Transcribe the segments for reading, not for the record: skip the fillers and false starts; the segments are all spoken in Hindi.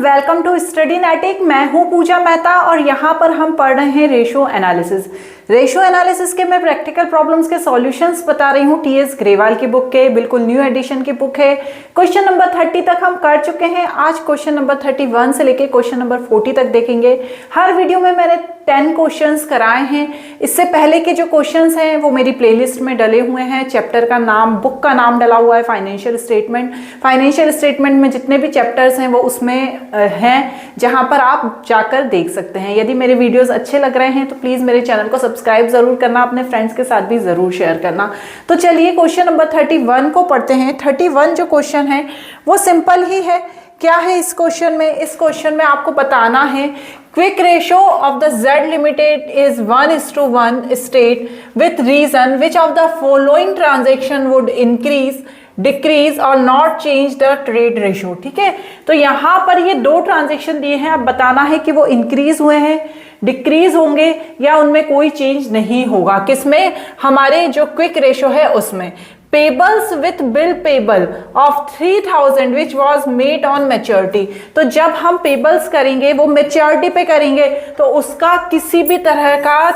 Welcome to स्टडीनेटिक। मैं हूं पूजा मेहता और यहाँ पर हम पढ़ रहे हैं रेशो एनालिसिस। रेशो एनालिसिस के मैं प्रैक्टिकल प्रॉब्लम्स के सॉल्यूशंस बता रही हूँ। टीएस ग्रेवाल की बुक के, बिल्कुल न्यू एडिशन की बुक है। क्वेश्चन नंबर 30 तक हम कर चुके हैं। आज क्वेश्चन नंबर 31 से लेके क्वेश्चन नंबर 40 तक देखेंगे। हर वीडियो में मैंने 10 क्वेश्चंस कराए हैं। इससे पहले के जो क्वेश्चंस हैं वो मेरी प्लेलिस्ट में डले हुए हैं। चैप्टर का नाम, बुक का नाम डला हुआ है फाइनेंशियल स्टेटमेंट। फाइनेंशियल स्टेटमेंट में जितने भी चैप्टर्स हैं वो उसमें हैं, जहां पर आप जाकर देख सकते हैं। यदि मेरे वीडियोस अच्छे लग रहे हैं तो प्लीज मेरे चैनल को सब्सक्राइब जरूर करना, अपने फ्रेंड्स के साथ भी जरूर शेयर करना। तो चलिए क्वेश्चन नंबर 31 को पढ़ते हैं। 31 जो क्वेश्चन है वो सिंपल ही है। क्या है इस क्वेश्चन में? इस क्वेश्चन में आपको बताना है quick ratio of the Z limited is 1:1 state with reason which of the following transaction would increase, decrease और not change the trade ratio. ठीक है, तो यहां पर ये दो ट्रांजेक्शन दिए हैं। अब बताना है कि वो इंक्रीज हुए हैं, डिक्रीज होंगे या उनमें कोई चेंज नहीं होगा। किसमें? हमारे जो क्विक रेशो है उसमें। Payables with bill payable of 3000 which was made on maturity. तो जब हम पेबल्स करेंगे वो मैच्योरिटी पे करेंगे तो उसका किसी भी तरह का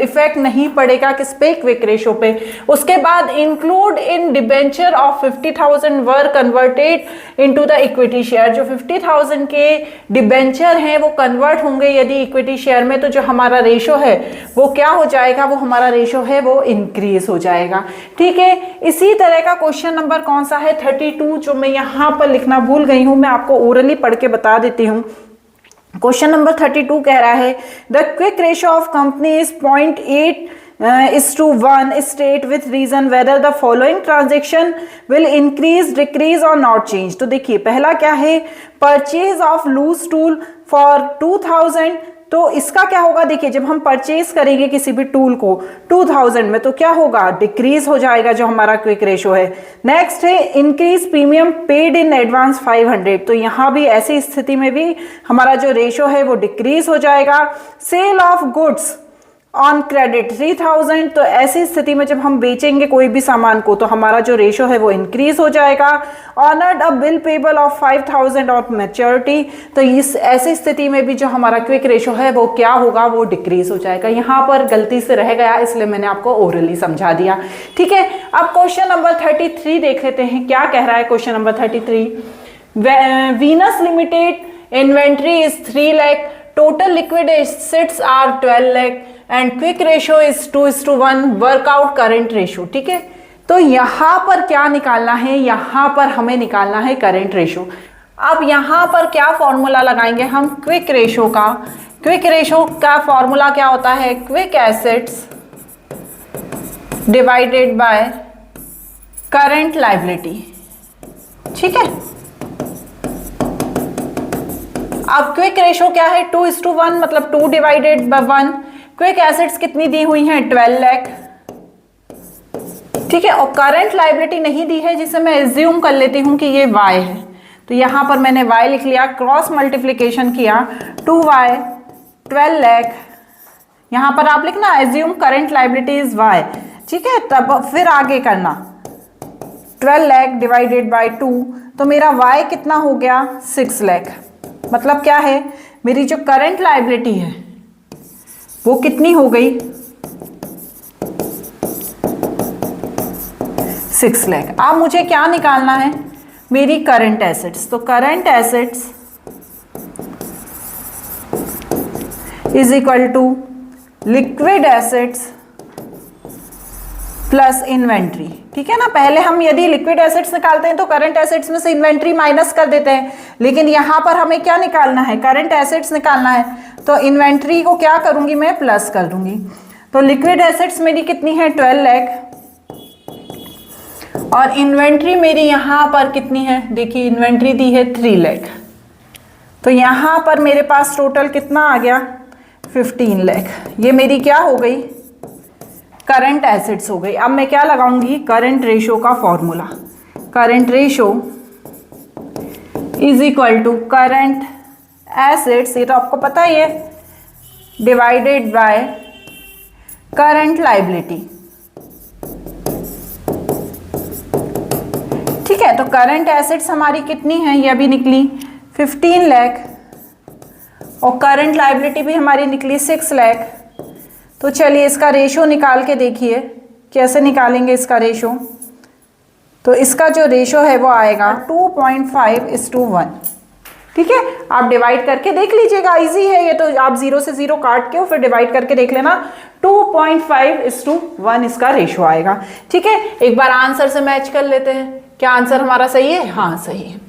इफेक्ट नहीं पड़ेगा। किस पे? क्विक रेशो पे। उसके बाद include in debenture of 50,000 were converted into the equity share. जो 50,000 के डिबेंचर हैं वो कन्वर्ट होंगे यदि इक्विटी शेयर में, तो जो हमारा रेशो है वो क्या हो जाएगा? वो हमारा रेशो है वो इंक्रीज हो जाएगा। ठीक है, इसी तरह का क्वेश्चन नंबर कौन सा है? 32, जो मैं यहां पर लिखना भूल गई हूं, मैं आपको ओरली पढ़ के बता देती हूं। क्वेश्चन नंबर 32 कह रहा है the quick ratio of company is 0.8:1 state with reason whether the following transaction will increase, decrease और नॉट चेंज। तो देखिए पहला क्या है? Purchase of loose tool for 2000। तो इसका क्या होगा? देखिए जब हम परचेज करेंगे किसी भी टूल को 2000 में तो क्या होगा? डिक्रीज हो जाएगा जो हमारा क्विक रेशो है। नेक्स्ट है increase premium paid in advance 500। तो यहां भी ऐसी स्थिति में भी हमारा जो रेशो है वो डिक्रीज हो जाएगा। Sale of goods on credit 3000। तो ऐसी स्थिति में जब हम बेचेंगे कोई भी सामान को तो हमारा जो रेशो है वो इंक्रीज हो जाएगा। Honoured a bill payable of 5000 of maturity. तो इस ऐसी स्थिति में भी जो हमारा क्विक रेशो है वो क्या होगा? वो डिक्रीज हो जाएगा। यहाँ पर गलती से रह गया इसलिए मैंने आपको ओरली समझा दिया। ठीक है, अब क्वेश्चन नंबर 33 देख लेते हैं क्या कह रहा है। Question number 33, Venus limited inventory is 3 lakh, total liquid assets are 12 lakh and quick ratio is 2:1, work out current ratio. ठीक है, तो यहां पर क्या निकालना है? यहां पर हमें निकालना है करंट रेशो। अब यहां पर क्या फॉर्मूला लगाएंगे हम क्विक रेशो का? क्विक रेशो का फॉर्मूला क्या होता है? Quick assets divided by current liability. ठीक है, अब क्विक रेशो क्या है? 2:1, मतलब 2 डिवाइडेड बाय 1। क्विक एसेट्स कितनी दी हुई हैं? 12 लाख। ठीक है, और करंट लायबिलिटी नहीं दी है जिसे मैं एज्यूम कर लेती हूं कि ये y है। तो यहां पर मैंने y लिख लिया, क्रॉस मल्टीप्लीकेशन किया, 2y 12 लाख। यहां पर आप लिखना assume current liability is y। ठीक है, तब फिर आगे करना 12 लाख डिवाइडेड बाय 2। तो मेरा y कितना हो गया? 6 लाख। मतलब क्या है? मेरी जो करंट लायबिलिटी है वो कितनी हो गई? 6 लाख। अब मुझे क्या निकालना है? मेरी करंट एसेट्स। तो current assets is equal to liquid assets plus inventory. ठीक है ना, पहले हम यदि लिक्विड एसेट्स निकालते हैं तो करंट एसेट्स में से इन्वेंट्री माइनस कर देते हैं, लेकिन यहां पर हमें क्या निकालना है? करंट एसेट्स निकालना है। तो इन्वेंट्री को क्या करूंगी मैं? प्लस कर दूंगी। तो लिक्विड एसेट्स मेरी कितनी है? 12 लाख। और इन्वेंट्री मेरी यहां पर कितनी है? देखिए इन्वेंट्री दी है 3 लाख। तो यहां पर मेरे पास टोटल कितना आ गया? 15 लाख। ये मेरी क्या हो गई? करंट एसेट्स हो गई। अब मैं क्या लगाऊंगी? करंट रेशो का formula. Current ratio is equal to current assets, ये तो आपको पता ही है, डिवाइडेड बाय करंट लायबिलिटी। ठीक है, तो करंट एसेट्स हमारी कितनी है? ये अभी निकली 15 लाख और करंट लायबिलिटी भी हमारी निकली 6 लाख। तो चलिए इसका रेशो निकाल के देखिए कैसे निकालेंगे इसका रेशो। तो इसका जो रेशो है वो आएगा 2.5:1। ठीक है, आप डिवाइड करके देख लीजिएगा, इजी है ये तो। आप 0 से 0 काट के और फिर डिवाइड करके देख लेना। 2.5:1 इसका रेशो आएगा। ठीक है, एक बार आंसर से मैच कर लेते हैं। क्या आंसर हमारा सही है? हाँ सही है।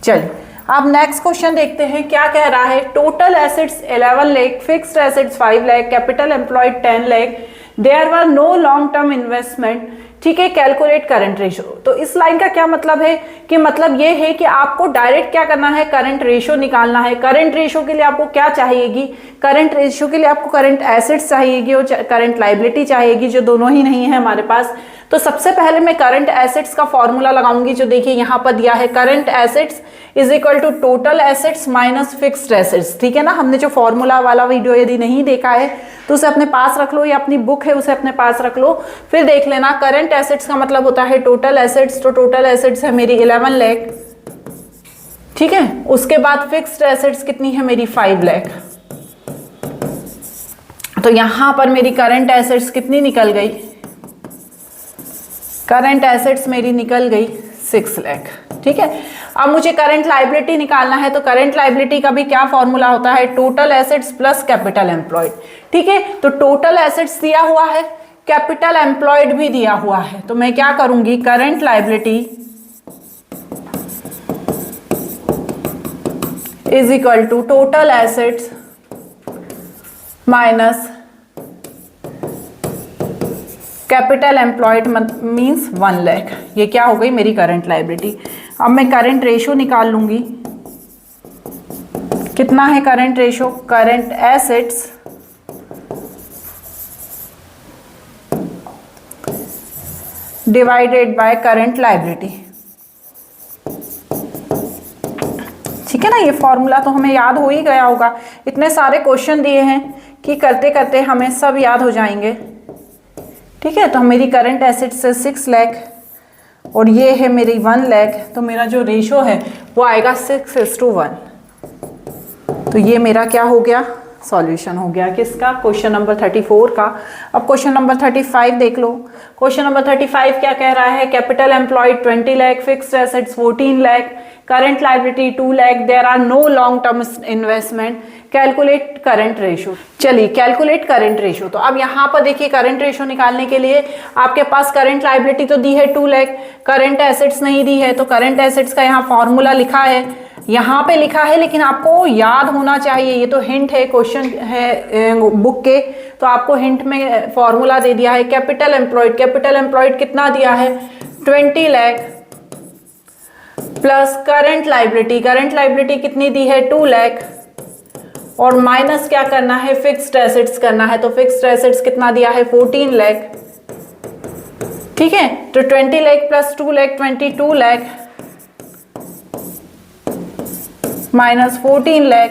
चलिए अब नेक्स्ट क्वेश्चन देखते हैं क्या कह रहा है। Total assets 11 lakh, fixed assets 5 lakh, capital employed 10 lakh, there were no long term investment. ठीक है, कैलकुलेट करंट रेशो। तो इस लाइन का क्या मतलब है कि मतलब ये है कि आपको डायरेक्ट क्या करना है, करंट रेशो निकालना है। करंट रेशो के लिए आपको क्या चाहिएगी? करंट रेशो के लिए आपको करंट एसेट्स चाहिएगी और करंट लायबिलिटी चाहिएगी, जो दोनों ही नहीं है हमारे पास। तो सबसे पहले मैं करंट एसेट्स का फॉर्मूला लगाऊंगी, जो देखिए यहां पर दिया है, current assets is equal to total assets minus fixed assets. ठीक है ना, हमने जो फॉर्मूला वाला वीडियो यदि नहीं देखा है तो उसे अपने पास रख लो, या अपनी बुक है उसे अपने पास रख लो, फिर देख लेना। करंट एसेट्स का मतलब होता है टोटल एसेट्स। तो टोटल एसेट्स है मेरी 11 लाख। ठीक है, उसके बाद फिक्स्ड एसेट्स कितनी है मेरी 5 लाख। तो यहां पर मेरी करंट एसेट्स कितनी निकल गई? करंट एसेट्स मेरी निकल गई 6 लाख। ठीक है, अब मुझे करंट लायबिलिटी निकालना है। तो करंट लायबिलिटी का भी क्या फॉर्मूला होता है? Total assets plus capital employed. ठीक है, तो टोटल एसेट्स दिया हुआ है, कैपिटल एम्प्लॉयड भी दिया हुआ है। तो मैं क्या करूंगी, current liability is equal to total assets minus capital employed means 1 lakh. ये क्या हो गई मेरी करंट लायबिलिटी। अब मैं करंट रेशो निकाल लूंगी। कितना है current ratio? Current assets divided by current liability. ठीक है ना, ये फॉर्मूला तो हमें याद हो ही गया होगा। इतने सारे क्वेश्चन दिए हैं कि करते करते हमें सब याद हो जाएंगे। ठीक है, तो मेरी करंट एसेट्स है 6 लाख और ये है मेरी 1 लाख। तो मेरा जो रेशो है वो आएगा 6:1। तो ये मेरा क्या हो गया, सॉल्यूशन हो गया किसका, क्वेश्चन नंबर 34 का। अब क्वेश्चन नंबर 35 देख लो। क्वेश्चन नंबर 35 क्या कह रहा है? Capital employed 20 lakh, fixed assets 14 lakh, current liability 2 lakh, there are no long term investment, calculate current ratio. चलिए कैलकुलेट करंट रेशो। तो अब यहाँ पर देखिए करंट रेशो निकालने के लिए आपके पास करंट लायबिलिटी तो दी है 2 लाख, करंट एसेट्स नहीं दी है। तो करंट एसेट्स का यहाँ फॉर्मूला लिखा है, यहाँ पे लिखा है, लेकिन आपको याद होना चाहिए। ये तो हिंट है, क्वेश्चन है बुक के, तो आपको हिंट में फॉर्मूला दे दिया है। कैपिटल एम्प्लॉयड, कैपिटल एम्प्लॉयड कितना दिया है? 20 lakh plus current liability, current liability कितनी दी है? 2 लाख और माइनस क्या करना है? फिक्स्ड एसेट्स करना है। तो फिक्स्ड एसेट्स कितना दिया है? 14 लाख। ठीक है, तो 20 लाख प्लस 2 लाख 22 लाख माइनस 14 लाख,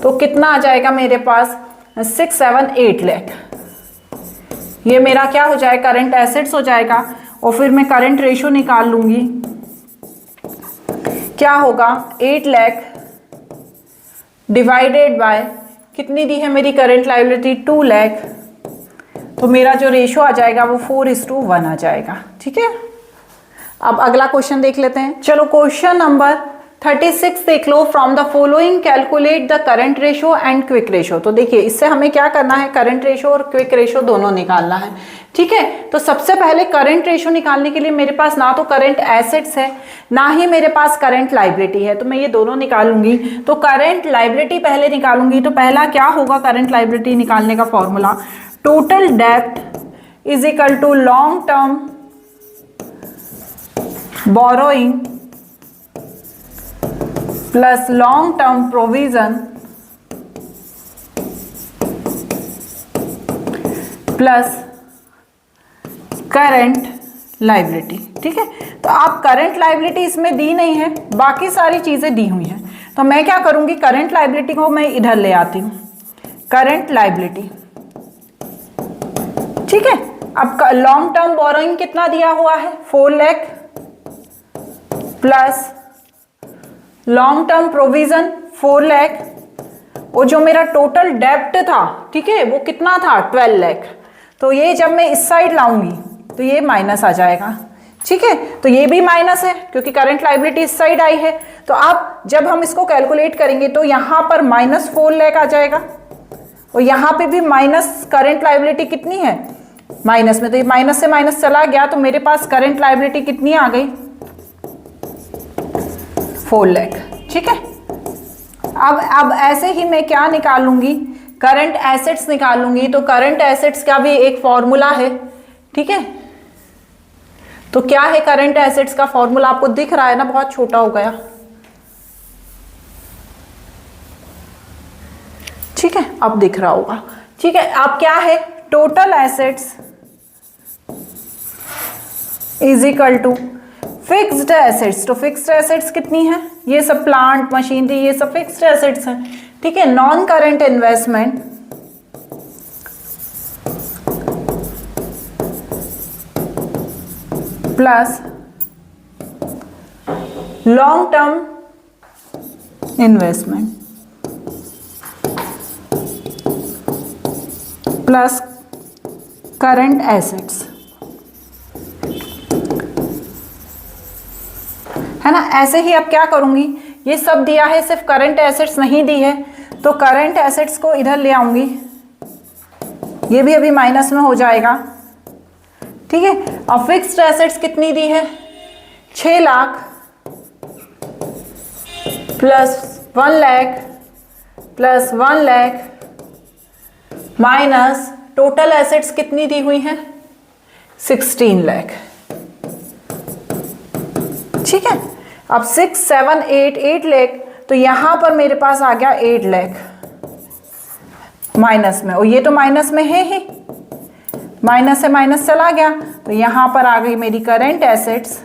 तो कितना आ जाएगा मेरे पास? 6, 7, 8 लाख। ये मेरा क्या हो जाएगा? करंट एसेट्स हो जाएगा। और फिर मैं करंट रेशो निकाल लूंगी। क्या होगा? 8 लाख डिवाइडेड बाय कितनी दी है मेरी करंट लायबिलिटी? 2 लाख। तो मेरा जो रेशो आ जाएगा वो 4:1 आ जाएगा। ठीक है, अब अगला क्वेश्चन देख लेते हैं। चलो क्वेश्चन नंबर 36 देख लो। From the following calculate the current ratio and quick ratio. तो देखिए इससे हमें क्या करना है? करंट रेशो और क्विक रेशो दोनों निकालना है। ठीक है, तो सबसे पहले करंट रेशो निकालने के लिए मेरे पास ना तो करंट एसेट्स है, ना ही मेरे पास करंट लायबिलिटी है। तो मैं ये दोनों निकालूंगी। तो करंट लायबिलिटी पहले निकालूंगी। तो पहला क्या होगा करंट लायबिलिटी निकालने का फॉर्मूला? टोटल डेब्ट is equal to long term borrowing plus long term provision plus current liability. ठीक है, तो आप करंट लायबिलिटी इसमें दी नहीं है, बाकी सारी चीजें दी हुई हैं। तो मैं क्या करूंगी? करंट लायबिलिटी को मैं इधर ले आती हूं, करंट लायबिलिटी। ठीक है, अब लॉन्ग टर्म बोरोइंग कितना दिया हुआ है? 4 lakh plus long term provision 4 lakh, और जो मेरा टोटल डेब्ट था, ठीक है, वो कितना था 12 लाख। तो ये जब मैं इस साइड लाऊंगी तो ये माइनस आ जाएगा, ठीक है, तो ये भी माइनस है क्योंकि करंट लायबिलिटी इस साइड आई है। तो अब जब हम इसको कैलकुलेट करेंगे तो यहां पर -4 लाख आ जाएगा, और यहां पे भी माइनस करंट लायबिलिटी कितनी है माइनस में, तो ये माइनस से माइनस चला गया, तो मेरे पास करंट लायबिलिटी कितनी आ गई 4 लाख, ठीक है। अब ऐसे ही मैं क्या निकालूंगी, करंट एसेट्स निकालूंगी। तो करंट एसेट्स का भी एक फॉर्मूला है, ठीक है। तो क्या है करंट एसेट्स का फॉर्मूला, आपको दिख रहा है ना, बहुत छोटा हो गया, ठीक है, अब दिख रहा होगा, ठीक है। अब क्या है, total assets is equal to fixed assets. तो फिक्स्ड एसेट्स कितनी है, ये सब प्लांट मशीनरी ये सब फिक्स्ड एसेट्स हैं, ठीक है। Non current investment plus long term investment plus current assets, है ना। ऐसे ही अब क्या करूंगी, ये सब दिया है, सिर्फ करंट एसेट्स नहीं दी है, तो करंट एसेट्स को इधर ले आऊंगी, ये भी अभी माइनस में हो जाएगा, ठीक है। और फिक्स्ड एसेट्स कितनी दी है 6 lakh plus 1 lakh plus 1 lakh minus total assets कितनी दी हुई है 16 लाख, ठीक है। अब 6 7 8 लाख, तो यहां पर मेरे पास आ गया 8 लाख माइनस में, और ये तो माइनस में है ही, माइनस से माइनस चला गया, तो यहां पर आ गई मेरी करंट एसेट्स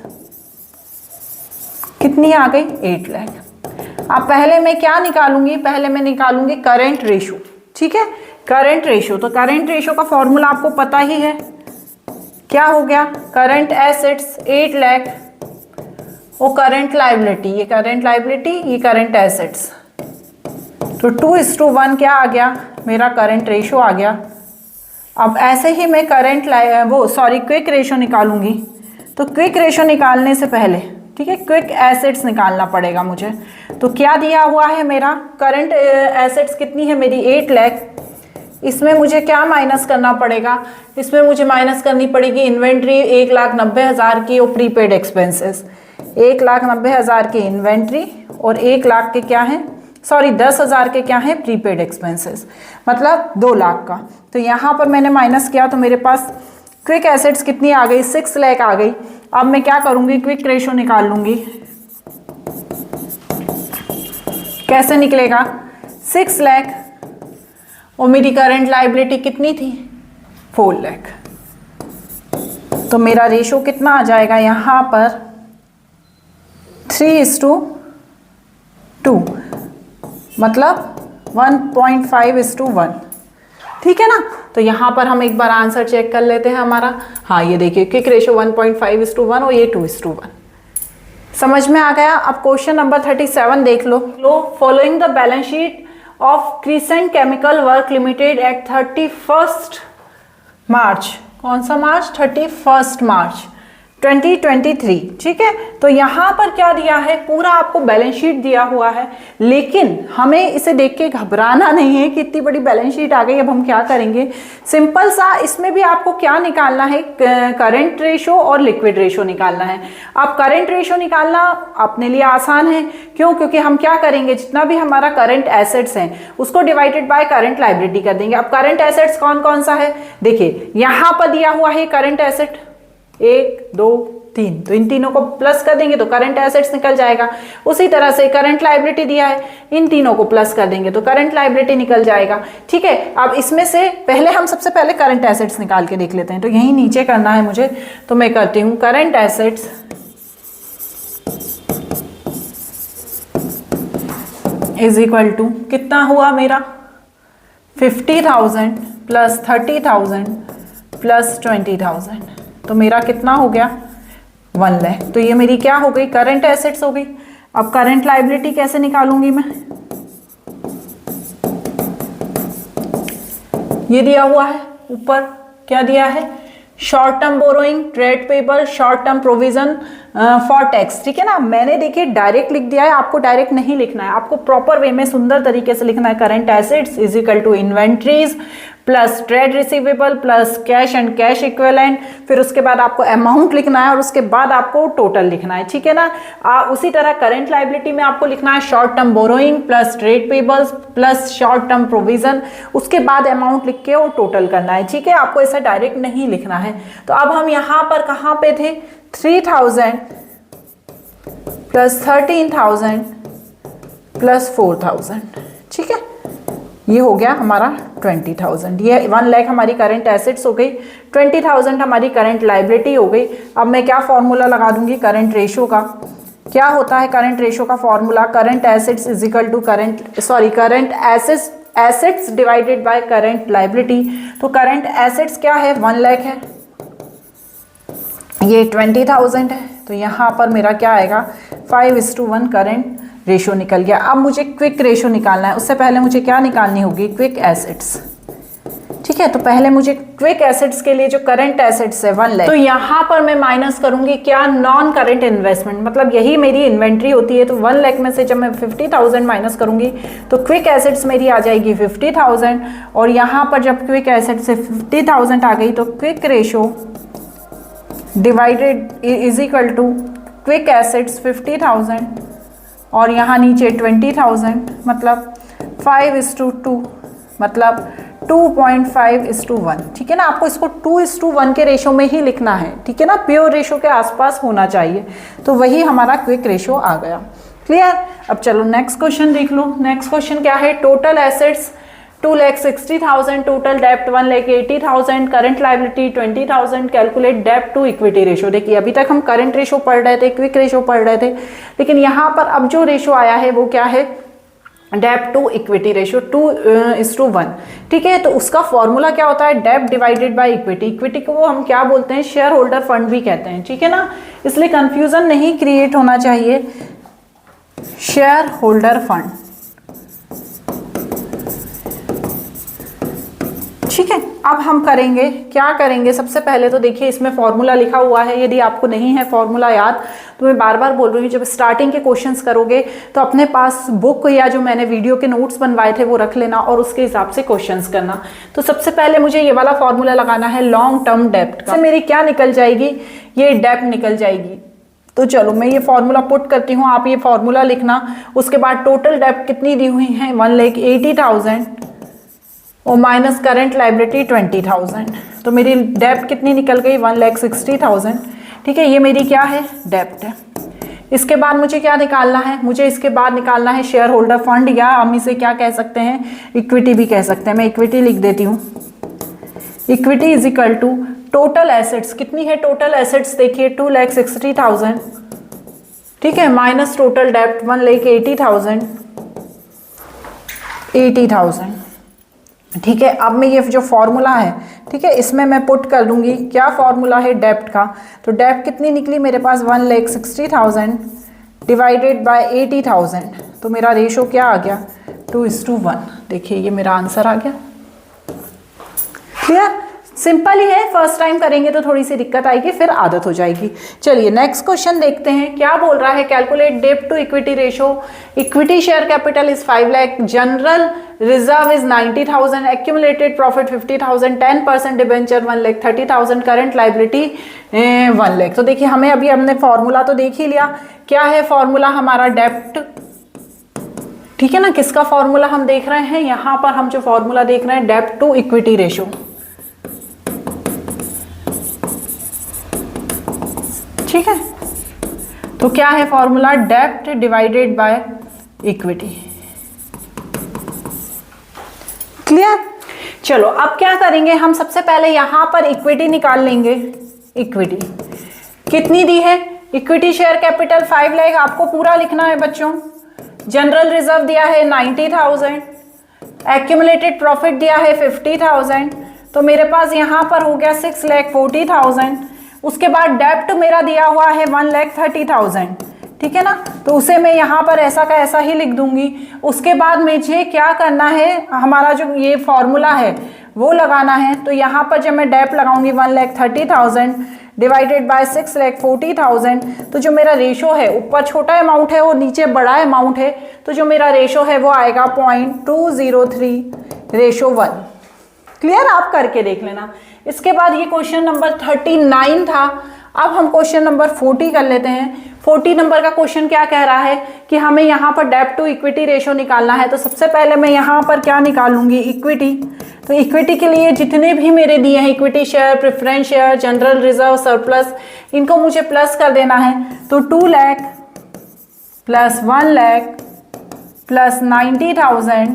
कितनी आ गई 8 लाख। अब पहले मैं क्या निकालूंगी, पहले मैं निकालूंगी करंट रेशो, ठीक है। करंट रेशो, तो करंट रेशो का फॉर्मूला आपको पता ही है, क्या हो गया, करंट एसेट्स 8 लाख और करंट लायबिलिटी, ये करंट लायबिलिटी ये करंट एसेट्स, तो 2:1 क्या आ गया मेरा करंट रेशो आ गया। अब ऐसे ही मैं क्विक रेशो निकालूंगी। तो क्विक रेशो निकालने से पहले, ठीक है, क्विक एसेट्स निकालना पड़ेगा मुझे। तो क्या दिया हुआ है मेरा करंट एसेट्स कितनी है मेरी 8 लाख, इसमें मुझे क्या माइनस करना पड़ेगा, इसमें मुझे माइनस करनी पड़ेगी इन्वेंट्री 1,90,000 की और प्रीपेड एक्सपेंसेस, 1,90,000 की इन्वेंट्री और 1 लाख के क्या है, 10,000 के क्या है प्रीपेड एक्सपेंसेस, मतलब 2 लाख का। तो यहाँ पर मैंने माइनस किया तो मेरे पास क्विक एसेट्स कितनी आ गई 6 लाख आ गई। अब मैं क्या करूँगी, क्विक रेशो निकाल लूँगी। कैसे निकलेगा, 6 लाख और मेरी करंट लायबिलिटी कितनी थी 4 लाख, तो मेरा रेशो कितना आ जाएगा यहाँ पर 3:2, मतलब 1.5:1, ठीक है ना। तो यहाँ पर हम एक बार आंसर चेक कर लेते हैं हमारा, हाँ ये देखिए क्विक रेशो 1.5:1 और ये 2:1, समझ में आ गया। अब क्वेश्चन नंबर 37 देख लो। Following the balance sheet of Crescent Chemical Work Limited at 31 March, कौन सा मार्च 31 मार्च 2023, ठीक है। तो यहाँ पर क्या दिया है, पूरा आपको बैलेंस शीट दिया हुआ है, लेकिन हमें इसे देख के घबराना नहीं है कि इतनी बड़ी बैलेंस शीट आ गई, अब हम क्या करेंगे। सिंपल सा इसमें भी आपको क्या निकालना है, करंट रेशो और लिक्विड रेशो निकालना है। अब करंट रेशो निकालना अपने लिए आसान है, क्यों, क्योंकि हम क्या करेंगे, जितना भी हमारा करंट एसेट्स हैं उसको डिवाइडेड बाय करंट लायबिलिटी कर देंगे। अब करंट एसेट्स कौन कौन सा है, देखिए यहाँ पर दिया हुआ है करंट एसेट 1 2 3, तो इन तीनों को प्लस कर देंगे तो करंट एसेट्स निकल जाएगा। उसी तरह से करंट लायबिलिटी दिया है, इन तीनों को प्लस कर देंगे तो करंट लायबिलिटी निकल जाएगा, ठीक है। अब इसमें से पहले हम सबसे पहले करंट एसेट्स निकाल के देख लेते हैं। तो यहीं नीचे करना है मुझे, तो मैं करती हूँ current assets is equal to कितना हुआ मेरा 50,000 प्लस 30,000 प्लस 20,000, तो मेरा कितना हो गया 1 लाख। तो ये मेरी क्या हो गई करंट एसेट्स हो गई। अब करंट लायबिलिटी कैसे निकालूंगी मैं, ये दिया हुआ है ऊपर, क्या दिया है, short term borrowing, trade payable, short term provision for tax, ठीक है ना। मैंने देखिए डायरेक्ट लिख दिया है, आपको डायरेक्ट नहीं लिखना है, आपको प्रॉपर वे में सुंदर तरीके से लिखना है। Current assets is equal to inventories plus trade receivable plus cash and cash equivalent, फिर उसके बाद आपको अमाउंट लिखना है और उसके बाद आपको टोटल लिखना है, ठीक है ना। उसी तरह करंट लायबिलिटी में आपको लिखना है short term borrowing plus trade payables plus short term provision, उसके बाद अमाउंट लिख के और टोटल करना है, ठीक है। आपको ऐसा डायरेक्ट नहीं लिखना है। तो अब हम यहाँ पर कहाँ पे थे, 3000 प्लस 13,000 प्लस 4,000, ठीक है। ये हो गया हमारा 20,000, ये 1 लाख हमारी करंट एसेट्स हो गई, 20,000 हमारी करंट लायबिलिटी हो गई। अब मैं क्या फॉर्मूला लगा दूंगी करंट रेशो का, क्या होता है करंट रेशो का formula, current assets is equal to current assets divided by current liability. तो करंट एसेट्स क्या है, 1 लाख है, ये 20,000 है, तो यहाँ पर मेरा क्या आएगा 5:1 करंट रेशो निकल गया। अब मुझे क्विक रेशो निकालना है, उससे पहले मुझे क्या निकालनी होगी, क्विक एसेट्स, ठीक है। तो पहले मुझे क्विक एसेट्स के लिए जो करंट एसेट्स है 1 लाख, तो यहाँ पर मैं माइनस करूंगी क्या, नॉन करंट इन्वेस्टमेंट, मतलब यही मेरी इन्वेंट्री होती है। तो 1 लाख में से जब मैं 50,000 माइनस करूंगी तो क्विक एसेट्स मेरी आ जाएगी 50,000, और यहाँ पर जब क्विक एसेट्स से 50,000 आ गई तो quick ratio divided is equal to quick assets 50,000 और यहाँ नीचे 20,000, मतलब 5:2, मतलब 2.5:1, ठीक है ना। आपको इसको 2:1 के रेशो में ही लिखना है, ठीक है ना, प्योर रेशो के आसपास होना चाहिए। तो वही हमारा क्विक रेशो आ गया, क्लियर। अब चलो नेक्स्ट क्वेश्चन देख लो। नेक्स्ट क्वेश्चन क्या है, टोटल एसेट्स 2,60,000, टोटल डेप्ट 1,80,000, करंट लायबिलिटी 20,000, कैलकुलेट डेप्ट टू इक्विटी रेशो। देखिए अभी तक हम करंट रेशो पढ़ रहे थे, क्विक रेशो पढ़ रहे थे, लेकिन यहाँ पर अब जो रेशो आया है वो क्या है, डेप्ट टू इक्विटी रेशो 2:1, ठीक है। तो उसका फॉर्मूला क्या होता है, डेप्ट डिवाइडेड बाय इक्विटी। इक्विटी को हम क्या बोलते हैं, शेयर होल्डर फंड भी कहते हैं, ठीक है ना, इसलिए कंफ्यूजन नहीं क्रिएट होना चाहिए। शेयर होल्डर फंड, ठीक है। अब हम करेंगे क्या करेंगे, सबसे पहले तो देखिए इसमें फॉर्मूला लिखा हुआ है, यदि आपको नहीं है फॉर्मूला याद तो मैं बार बार बोल रही हूँ, जब स्टार्टिंग के क्वेश्चंस करोगे तो अपने पास बुक या जो मैंने वीडियो के नोट्स बनवाए थे वो रख लेना और उसके हिसाब से क्वेश्चंस करना। तो सबसे पहले मुझे ये वाला फॉर्मूला लगाना है लॉन्ग टर्म डेप्ट का। मेरी क्या निकल जाएगी, ये डेप्ट निकल जाएगी। तो चलो मैं ये फॉर्मूला पुट करती हूँ, आप ये फॉर्मूला लिखना। उसके बाद टोटल डेप्ट कितनी दी हुई है, 1,80,000 और माइनस करंट लायबिलिटी 20,000, तो मेरी डेप्ट कितनी निकल गई, 1,60,000, ठीक है। ये मेरी क्या है, डेप्ट है। इसके बाद मुझे क्या निकालना है, मुझे इसके बाद निकालना है शेयर होल्डर फंड, या हम इसे क्या कह सकते हैं, इक्विटी भी कह सकते हैं। मैं इक्विटी लिख देती हूँ। Equity is equal to total assets, कितनी है टोटल एसेट्स, देखिए 2,60,000, ठीक है, माइनस टोटल डेप्ट 1,80,000, 80,000, ठीक है। अब मैं ये जो फॉर्मूला है, ठीक है, इसमें मैं पुट कर दूंगी क्या फॉर्मूला है डेप्ट का। तो डेप्ट कितनी निकली मेरे पास, 1,60,000 डिवाइडेड बाय 80,000, तो मेरा रेशो क्या आ गया, 2:1। देखिए ये मेरा आंसर आ गया, क्लियर। सिंपल ही है, फर्स्ट टाइम करेंगे तो थोड़ी सी दिक्कत आएगी, फिर आदत हो जाएगी। चलिए नेक्स्ट क्वेश्चन देखते हैं, क्या बोल रहा है, कैलकुलेट डेप्ट to equity ratio. Equity share capital is 5 lakh, general reserve is 90,000, accumulated profit 50,000, 10% debenture 1,30,000, current liability 1 lakh. तो देखिए हमें अभी हमने फॉर्मूला तो देख ही लिया, क्या है फॉर्मूला हमारा, डेप्ट, ठीक है ना। किसका फॉर्मूला हम देख रहे हैं, यहां पर हम जो फॉर्मूला देख रहे हैं डेप्ट टू इक्विटी रेशो, ठीक है। तो क्या है फॉर्मूला, डेप्ट डिवाइडेड बाय इक्विटी, क्लियर। चलो अब क्या करेंगे हम, सबसे पहले यहां पर इक्विटी निकाल लेंगे। इक्विटी कितनी दी है, इक्विटी शेयर कैपिटल 5 लाख, आपको पूरा लिखना है बच्चों। जनरल रिजर्व दिया है 90,000, एक्यूमुलेटेड प्रॉफिट दिया है 50,000, तो मेरे पास यहां पर हो गया 6,40,000। उसके बाद डेप्ट मेरा दिया हुआ है 1,30,000, ठीक है ना। तो उसे मैं यहाँ पर ऐसा का ऐसा ही लिख दूंगी। उसके बाद मुझे क्या करना है, हमारा जो ये फॉर्मूला है वो लगाना है। तो यहाँ पर जब मैं डेप्थ लगाऊंगी 1,30,000 डिवाइडेड बाय 6,40,000, तो जो मेरा रेशो है, ऊपर छोटा अमाउंट है और नीचे बड़ा अमाउंट है, तो जो मेरा रेशो है वो आएगा 0.203:1। क्लियर, आप करके देख लेना। इसके बाद ये क्वेश्चन नंबर 39 था। अब हम क्वेश्चन नंबर 40 कर लेते हैं। 40 नंबर का क्वेश्चन क्या कह रहा है कि हमें यहाँ पर डेब्ट टू इक्विटी रेशो निकालना है। तो सबसे पहले मैं यहाँ पर क्या निकालूंगी, इक्विटी। तो इक्विटी के लिए जितने भी मेरे दिए हैं, equity share, preference share, general reserve, surplus, इनको मुझे प्लस कर देना है। तो 2 lakh plus 1 lakh plus 90,000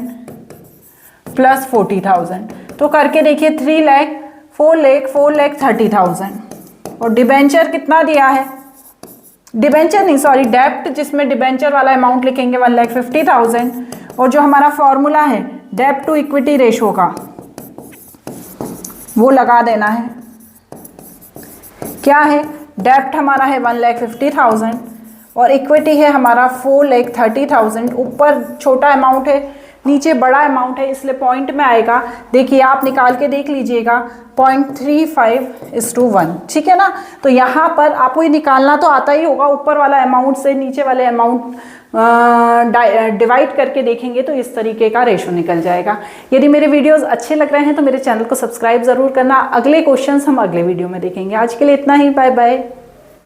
plus 40,000, तो करके देखिए 3 लाख, 4 लाख, 4,30,000। और डिबेंचर कितना दिया है, डिबेंचर नहीं सॉरी डेब्ट, जिसमें डिबेंचर वाला अमाउंट लिखेंगे 1,50,000। और जो हमारा फॉर्मूला है डेब्ट टू इक्विटी रेशो का वो लगा देना है। क्या है, डेब्ट हमारा है 1,50,000 और इक्विटी है हमारा 4,30,000। ऊपर छोटा अमाउंट है, नीचे बड़ा अमाउंट है, इसलिए पॉइंट में आएगा। देखिए आप निकाल के देख लीजिएगा 0.35:1, ठीक है ना। तो यहाँ पर आपको ये निकालना तो आता ही होगा, ऊपर वाला अमाउंट से नीचे वाले अमाउंट डिवाइड करके देखेंगे तो इस तरीके का रेशो निकल जाएगा। यदि मेरे वीडियोस अच्छे लग रहे हैं तो मेरे चैनल को सब्सक्राइब ज़रूर करना। अगले क्वेश्चंस हम अगले वीडियो में देखेंगे। आज के लिए इतना ही, बाय बाय।